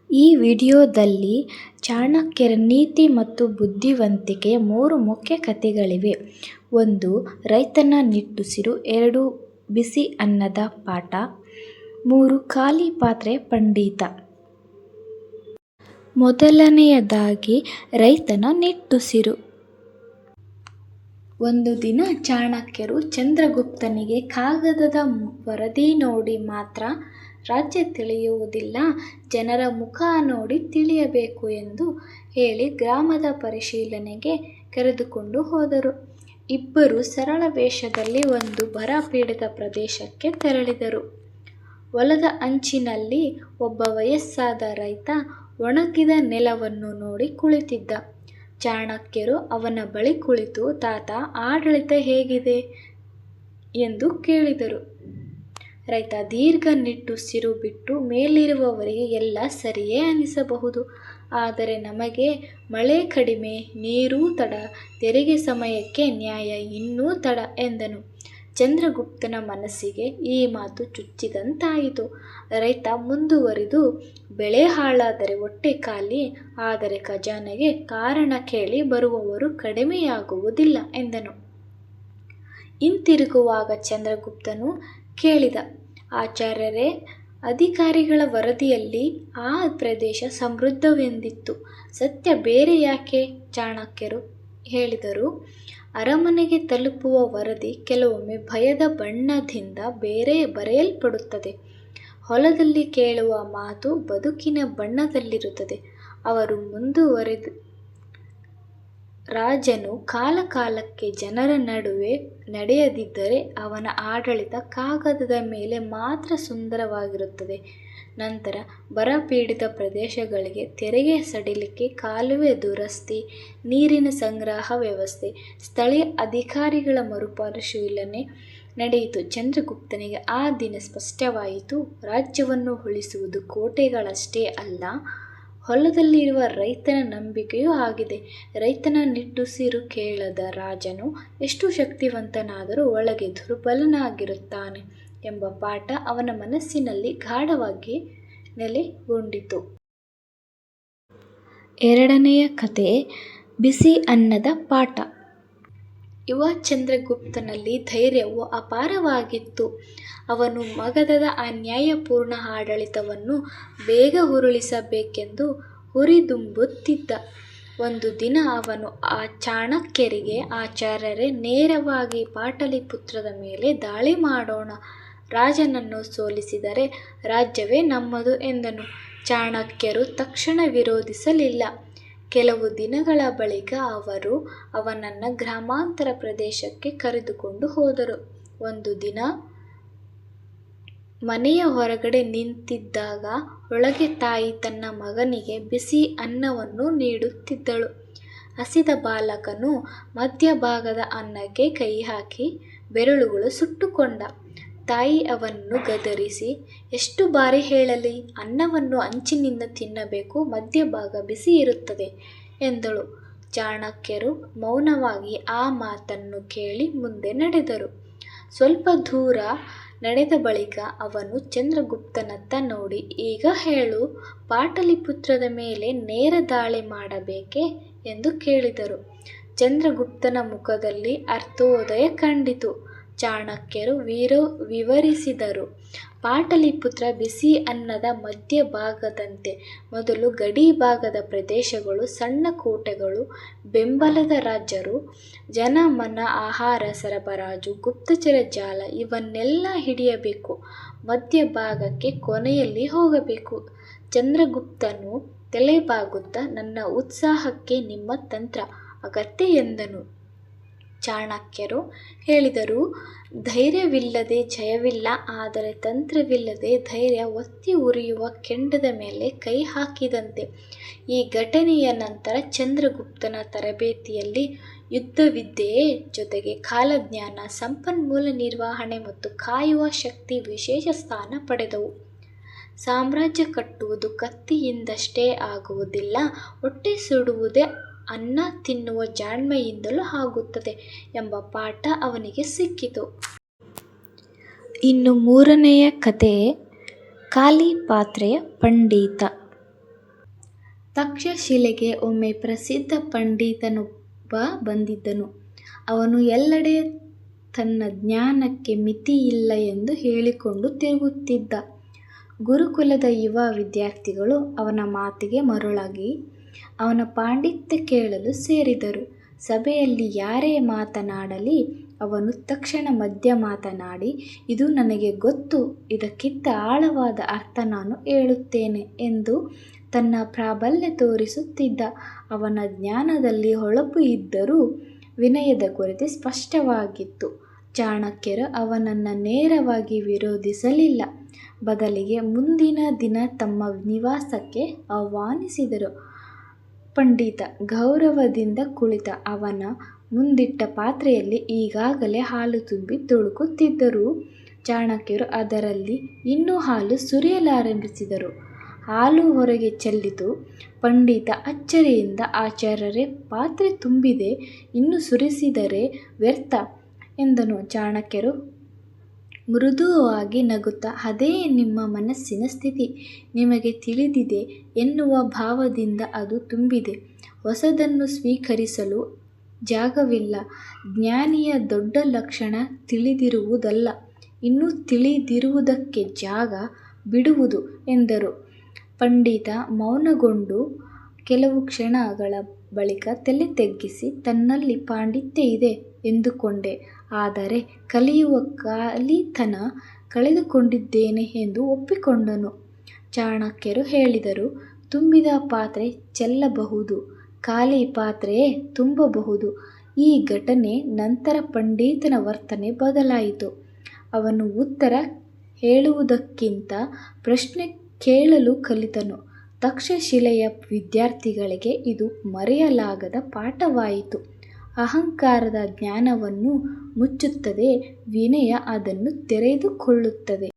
ಈ ವಿಡಿಯೋದಲ್ಲಿ ಚಾಣಕ್ಯರ ನೀತಿ ಮತ್ತು ಬುದ್ಧಿವಂತಿಕೆಯ 3 ಮುಖ್ಯ ಕಥೆಗಳಿವೆ. 1. ರೈತನ ನಿಟ್ಟುಸಿರು. 2. ಬಿಸಿ ಅನ್ನದ ಪಾಠ. 3. ಖಾಲಿ ಪಾತ್ರೆಯ ಪಂಡಿತ. ಮೊದಲನೆಯದಾಗಿ ರೈತನ ನಿಟ್ಟುಸಿರು. ಒಂದು ದಿನ ಚಾಣಕ್ಯರು ಚಂದ್ರಗುಪ್ತನಿಗೆ ಕಾಗದದ ವರದಿ ನೋಡಿ ಮಾತ್ರ ರಾಜ್ಯ ತಿಳಿಯುವುದಿಲ್ಲ, ಜನರ ಮುಖ ನೋಡಿ ತಿಳಿಯಬೇಕು ಎಂದು ಹೇಳಿ ಗ್ರಾಮದ ಪರಿಶೀಲನೆಗೆ ಕರೆದುಕೊಂಡು ಹೋದರು. ಇಬ್ಬರು ಸರಳ ವೇಷದಲ್ಲಿ ಒಂದು ಬರಪೀಡಿತ ಪ್ರದೇಶಕ್ಕೆ ತೆರಳಿದರು. ಹೊಲದ ಅಂಚಿನಲ್ಲಿ ಒಬ್ಬ ವಯಸ್ಸಾದ ರೈತ ಒಣಗಿದ ನೆಲವನ್ನು ನೋಡಿ ಕುಳಿತಿದ್ದ. ಚಾಣಕ್ಯರು ಅವನ ಬಳಿ ಕುಳಿತು, ತಾತ, ಆಡಳಿತ ಹೇಗಿದೆ ಎಂದು ಕೇಳಿದರು. ರೈತ ದೀರ್ಘ ನಿಟ್ಟುಸಿರು ಬಿಟ್ಟು, ಮೇಲಿರುವವರಿಗೆ ಎಲ್ಲ ಸರಿಯೇ ಅನಿಸಬಹುದು, ಆದರೆ ನಮಗೆ ಮಳೆ ಕಡಿಮೆ, ನೀರೂ ತಡ, ತೆರಿಗೆ ಸಮಯಕ್ಕೆ ನ್ಯಾಯ ಇನ್ನೂ ತಡ ಎಂದನು. ಚಂದ್ರಗುಪ್ತನ ಮನಸ್ಸಿಗೆ ಈ ಮಾತು ಚುಚ್ಚಿದಂತಾಯಿತು. ರೈತ ಮುಂದುವರಿದು, ಬೆಳೆ ಹಾಳಾದರೆ ಹೊಟ್ಟೆ ಖಾಲಿ, ಆದರೆ ಖಜಾನೆಗೆ ಕಾರಣ ಕೇಳಿ ಬರುವವರು ಕಡಿಮೆಯಾಗುವುದಿಲ್ಲ ಎಂದನು. ಹಿಂತಿರುಗುವಾಗ ಚಂದ್ರಗುಪ್ತನು ಕೇಳಿದ, ಆಚಾರ್ಯರೇ, ಅಧಿಕಾರಿಗಳ ವರದಿಯಲ್ಲಿ ಆ ಪ್ರದೇಶ ಸಮೃದ್ಧವೆಂದಿತ್ತು, ಸತ್ಯ ಬೇರೆ ಯಾಕೆ? ಚಾಣಕ್ಯರು ಹೇಳಿದರು, ಅರಮನೆಗೆ ತಲುಪುವ ವರದಿ ಕೆಲವೊಮ್ಮೆ ಭಯದ ಬಣ್ಣದಿಂದ ಬರೆಯಲ್ಪಡುತ್ತದೆ. ಹೊಲದಲ್ಲಿ ಕೇಳುವ ಮಾತು ಬದುಕಿನ ಬಣ್ಣದಲ್ಲಿರುತ್ತದೆ. ಅವರು ಮುಂದುವರೆದು, ರಾಜನು ಕಾಲಕಾಲಕ್ಕೆ ಜನರ ನಡುವೆ ನಡೆಯದಿದ್ದರೆ ಅವನ ಆಡಳಿತ ಕಾಗದದ ಮೇಲೆ ಮಾತ್ರ ಸುಂದರವಾಗಿರುತ್ತದೆ. ನಂತರ ಬರಪೀಡಿತ ಪ್ರದೇಶಗಳಿಗೆ ತೆರಿಗೆ ಸಡಿಲಿಕೆ, ಕಾಲುವೆ ದುರಸ್ತಿ, ನೀರಿನ ಸಂಗ್ರಹ ವ್ಯವಸ್ಥೆ, ಸ್ಥಳೀಯ ಅಧಿಕಾರಿಗಳ ಮರುಪರಿಶೀಲನೆ ನಡೆಯಿತು. ಚಂದ್ರಗುಪ್ತನಿಗೆ ಆ ದಿನ ಸ್ಪಷ್ಟವಾಯಿತು, ರಾಜ್ಯವನ್ನು ಉಳಿಸುವುದು ಕೋಟೆಗಳಷ್ಟೇ ಅಲ್ಲ, ಹೊಲದಲ್ಲಿರುವ ರೈತನ ನಂಬಿಕೆಯೂ ಆಗಿದೆ. ರೈತನ ನಿಟ್ಟುಸಿರು ಕೇಳದ ರಾಜನು ಎಷ್ಟು ಶಕ್ತಿವಂತನಾದರೂ ಒಳಗೆ ದುರ್ಬಲನಾಗಿರುತ್ತಾನೆ ಎಂಬ ಪಾಠ ಅವನ ಮನಸ್ಸಿನಲ್ಲಿ ಗಾಢವಾಗಿ ನೆಲೆಗೊಂಡಿತು. ಎರಡನೆಯ ಕಥೆ, ಬಿಸಿ ಅನ್ನದ ಪಾಠ. ಯುವ ಚಂದ್ರಗುಪ್ತನಲ್ಲಿ ಧೈರ್ಯವು ಅಪಾರವಾಗಿತ್ತು. ಅವನು ಮಗಧದ ಅನ್ಯಾಯಪೂರ್ಣ ಆಡಳಿತವನ್ನು ಬೇಗ ಉರುಳಿಸಬೇಕೆಂದು ಹುರಿದುಂಬುತ್ತಿದ್ದ. ಒಂದು ದಿನ ಅವನು ಚಾಣಕ್ಯರಿಗೆ, ಆಚಾರ್ಯರೇ, ನೇರವಾಗಿ ಪಾಟಲಿಪುತ್ರದ ಮೇಲೆ ದಾಳಿ ಮಾಡೋಣ, ರಾಜನನ್ನು ಸೋಲಿಸಿದರೆ ರಾಜ್ಯವೇ ನಮ್ಮದು ಎಂದನು. ಚಾಣಕ್ಯರು ತಕ್ಷಣ ವಿರೋಧಿಸಲಿಲ್ಲ. ಕೆಲವು ದಿನಗಳ ಬಳಿಕ ಅವರು ಅವನನ್ನು ಗ್ರಾಮಾಂತರ ಪ್ರದೇಶಕ್ಕೆ ಕರೆದುಕೊಂಡು ಹೋದರು. ಒಂದು ದಿನ ಮನೆಯ ಹೊರಗಡೆ ನಿಂತಿದ್ದಾಗ ಒಳಗೆ ತಾಯಿ ತನ್ನ ಮಗನಿಗೆ ಬಿಸಿ ಅನ್ನವನ್ನು ನೀಡುತ್ತಿದ್ದಳು. ಹಸಿದ ಬಾಲಕನು ಮಧ್ಯಭಾಗದ ಅನ್ನಕ್ಕೆ ಕೈ ಹಾಕಿ ಬೆರಳುಗಳು ಸುಟ್ಟುಕೊಂಡ. ತಾಯಿ ಅವನನ್ನು ಗದರಿಸಿ, ಎಷ್ಟು ಬಾರಿ ಹೇಳಲಿ, ಅನ್ನವನ್ನು ಅಂಚಿನಿಂದ ತಿನ್ನಬೇಕು, ಮಧ್ಯಭಾಗ ಬಿಸಿ ಇರುತ್ತದೆ ಎಂದಳು. ಚಾಣಕ್ಯರು ಮೌನವಾಗಿ ಆ ಮಾತನ್ನು ಕೇಳಿ ಮುಂದೆ ನಡೆದರು. ಸ್ವಲ್ಪ ದೂರ ನಡೆದ ಬಳಿಕ ಅವನು ಚಂದ್ರಗುಪ್ತನತ್ತ ನೋಡಿ, ಈಗ ಹೇಳು, ಪಾಟಲಿಪುತ್ರದ ಮೇಲೆ ನೇರ ದಾಳಿ ಮಾಡಬೇಕೇ ಎಂದು ಕೇಳಿದರು. ಚಂದ್ರಗುಪ್ತನ ಮುಖದಲ್ಲಿ ಅರ್ಥೋದಯ ಕಂಡಿತು. ಚಾಣಕ್ಯರು ವಿವರಿಸಿದರು, ಪಾಟಲಿಪುತ್ರ ಬಿಸಿ ಅನ್ನದ ಮಧ್ಯಭಾಗದಂತೆ. ಮೊದಲು ಗಡಿ ಭಾಗದ ಪ್ರದೇಶಗಳು, ಸಣ್ಣ ಕೋಟೆಗಳು, ಬೆಂಬಲದ ರಾಜರು, ಜನಮನ, ಆಹಾರ ಸರಬರಾಜು, ಗುಪ್ತಚರ ಜಾಲ ಇವನ್ನೆಲ್ಲ ಹಿಡಿಯಬೇಕು. ಮಧ್ಯಭಾಗಕ್ಕೆ ಕೊನೆಯಲ್ಲಿ ಹೋಗಬೇಕು. ಚಂದ್ರಗುಪ್ತನು ತಲೆಬಾಗುತ್ತಾ, ನನ್ನ ಉತ್ಸಾಹಕ್ಕೆ ನಿಮ್ಮ ತಂತ್ರ ಅಗತ್ಯ ಎಂದನು. ಚಾಣಕ್ಯರು ಹೇಳಿದರು, ಧೈರ್ಯವಿಲ್ಲದೆ ಜಯವಿಲ್ಲ, ಆದರೆ ತಂತ್ರವಿಲ್ಲದೆ ಧೈರ್ಯ ಒತ್ತಿ ಉರಿಯುವ ಕೆಂಡದ ಮೇಲೆ ಕೈ ಹಾಕಿದಂತೆ. ಈ ಘಟನೆಯ ನಂತರ ಚಂದ್ರಗುಪ್ತನ ತರಬೇತಿಯಲ್ಲಿ ಯುದ್ಧವಿದ್ಯೆಯ ಜೊತೆಗೆ ಕಾಲಜ್ಞಾನ, ಸಂಪನ್ಮೂಲ ನಿರ್ವಹಣೆ ಮತ್ತು ಕಾಯುವ ಶಕ್ತಿ ವಿಶೇಷ ಸ್ಥಾನ ಪಡೆದವು. ಸಾಮ್ರಾಜ್ಯ ಕಟ್ಟುವುದು ಕತ್ತಿಯಿಂದಷ್ಟೇ ಆಗುವುದಿಲ್ಲ, ಹೊಟ್ಟೆ ಸುಡುವುದೇ ಅನ್ನ ತಿನ್ನುವ ಜಾಣ್ಮೆಯಿಂದಲೂ ಆಗುತ್ತದೆ ಎಂಬ ಪಾಠ ಅವನಿಗೆ ಸಿಕ್ಕಿತು. ಇನ್ನು ಮೂರನೆಯ ಕಥೆ, ಖಾಲಿ ಪಾತ್ರೆಯ ಪಂಡಿತ. ತಕ್ಷಶಿಲೆಗೆ ಒಮ್ಮೆ ಪ್ರಸಿದ್ಧ ಪಂಡಿತನೊಬ್ಬ ಬಂದಿದ್ದನು. ಅವನು ಎಲ್ಲೆಡೆ ತನ್ನ ಜ್ಞಾನಕ್ಕೆ ಮಿತಿಯಿಲ್ಲ ಎಂದು ಹೇಳಿಕೊಂಡು ತಿರುಗುತ್ತಿದ್ದ. ಗುರುಕುಲದ ಯುವ ವಿದ್ಯಾರ್ಥಿಗಳು ಅವನ ಮಾತಿಗೆ ಮರುಳಾಗಿ ಅವನ ಪಾಂಡಿತ್ಯ ಕೇಳಲು ಸೇರಿದರು. ಸಭೆಯಲ್ಲಿ ಯಾರೇ ಮಾತನಾಡಲಿ ಅವನು ತಕ್ಷಣ ಮಧ್ಯ ಮಾತನಾಡಿ, ಇದು ನನಗೆ ಗೊತ್ತು, ಇದಕ್ಕಿಂತ ಆಳವಾದ ಅರ್ಥ ನಾನು ಹೇಳುತ್ತೇನೆ ಎಂದು ತನ್ನ ಪ್ರಾಬಲ್ಯ ತೋರಿಸುತ್ತಿದ್ದ. ಅವನ ಜ್ಞಾನದಲ್ಲಿ ಹೊಳಪು ಇದ್ದರೂ ವಿನಯದ ಕೊರತೆ ಸ್ಪಷ್ಟವಾಗಿತ್ತು. ಚಾಣಕ್ಯರು ಅವನನ್ನು ನೇರವಾಗಿ ವಿರೋಧಿಸಲಿಲ್ಲ. ಬದಲಿಗೆ ಮುಂದಿನ ದಿನ ತಮ್ಮ ನಿವಾಸಕ್ಕೆ ಆಹ್ವಾನಿಸಿದರು. ಪಂಡಿತ ಗೌರವದಿಂದ ಕುಳಿತ. ಅವನ ಮುಂದಿಟ್ಟ ಪಾತ್ರೆಯಲ್ಲಿ ಈಗಾಗಲೇ ಹಾಲು ತುಂಬಿ ತುಳುಕುತ್ತಿದ್ದರೂ ಚಾಣಕ್ಯರು ಅದರಲ್ಲಿ ಇನ್ನೂ ಹಾಲು ಸುರಿಯಲಾರಂಭಿಸಿದರು. ಹಾಲು ಹೊರಗೆ ಚೆಲ್ಲಿತು. ಪಂಡಿತ ಅಚ್ಚರಿಯಿಂದ, ಆಚಾರ್ಯರೇ, ಪಾತ್ರೆ ತುಂಬಿದೆ, ಇನ್ನು ಸುರಿಸಿದರೆ ವ್ಯರ್ಥ ಎಂದನು. ಚಾಣಕ್ಯರು ಮೃದುವಾಗಿ ನಗುತ್ತಾ, ಅದೇ ನಿಮ್ಮ ಮನಸ್ಸಿನ ಸ್ಥಿತಿ, ನಿಮಗೆ ತಿಳಿದಿದೆ ಎನ್ನುವ ಭಾವದಿಂದ ಅದು ತುಂಬಿದೆ. ಹೊಸದನ್ನು ಸ್ವೀಕರಿಸಲು ಜಾಗವಿಲ್ಲ. ಜ್ಞಾನಿಯ ದೊಡ್ಡ ಲಕ್ಷಣ ತಿಳಿದಿರುವುದಲ್ಲ, ಇನ್ನೂ ತಿಳಿದಿರುವುದಕ್ಕೆ ಜಾಗ ಬಿಡುವುದು ಎಂದರು. ಪಂಡಿತ ಮೌನಗೊಂಡು ಕೆಲವು ಕ್ಷಣಗಳ ಬಳಿಕ ತಲೆ ತಗ್ಗಿಸಿ, ತನ್ನಲ್ಲಿ ಪಾಂಡಿತ್ಯ ಇದೆ ಎಂದುಕೊಂಡೆ, ಆದರೆ ಕಲಿಯುವ ಖಾಲಿತನ ಕಳೆದುಕೊಂಡಿದ್ದೇನೆ ಎಂದು ಒಪ್ಪಿಕೊಂಡನು. ಚಾಣಕ್ಯರು ಹೇಳಿದರು, ತುಂಬಿದ ಪಾತ್ರೆ ಚೆಲ್ಲಬಹುದು, ಖಾಲಿ ಪಾತ್ರೆಯೇ ತುಂಬಬಹುದು. ಈ ಘಟನೆ ನಂತರ ಪಂಡಿತನ ವರ್ತನೆ ಬದಲಾಯಿತು. ಅವನು ಉತ್ತರ ಹೇಳುವುದಕ್ಕಿಂತ ಪ್ರಶ್ನೆ ಕೇಳಲು ಕಲಿತನು. ತಕ್ಷಶಿಲೆಯ ವಿದ್ಯಾರ್ಥಿಗಳಿಗೆ ಇದು ಮರೆಯಲಾಗದ ಪಾಠವಾಯಿತು. ಅಹಂಕಾರದ ಜ್ಞಾನವನ್ನು ಮುಚ್ಚುತ್ತದೆ, ವಿನಯ ಅದನ್ನು ತೆರೆದುಕೊಳ್ಳುತ್ತದೆ.